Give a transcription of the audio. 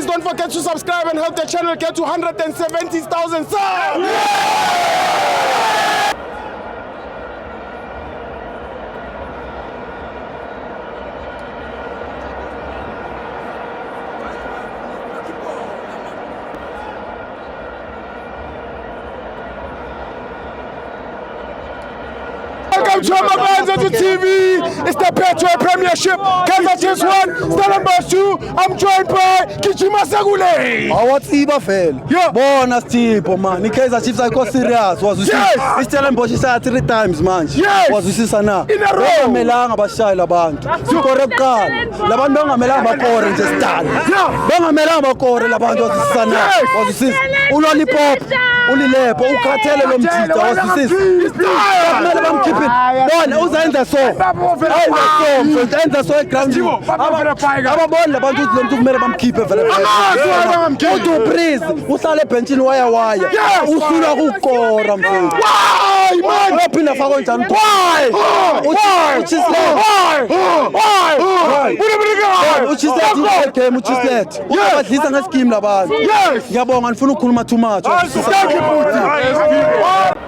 don't forget to subscribe and help the channel get to 170,000 subs. Welcome to Amabanza to TV. It's the Petro Premiership. Kaizer Chiefs 1, Stellenbosch 2. I'm joined by Kichima Sagule. Awatsiba fela. Yeah. Bona Sipho man. Kaizer Chiefs ayikho serious. Yes. Stellenbosch isa 3 times manje. Yes. Wazwisisa na. In a row. Bangamelanga abashayela abantu. Sikore kuqala. Labantu bangamelanga bakore nje start. Bangamelanga bakore labantu wazwisisa na. Wazwisisa. Ulollipop. Ulilepo ukhathele lo mjita wazwisisa. Kumele bamkhiphe. Bona uzenza so. Enza so eground. Ababona labantu lo muntu kumele bamkhiphe vele. Uthi breeze uhlala ebenchini waya. Usula ukukora mfowethu. Why man? Uyaphinda faka njani? Why? Uchislet game uchislet. Uyabadlisa ngescheme labantu. Ngiyabonga ngifuna ukukhuluma too much. Thank you, Puti.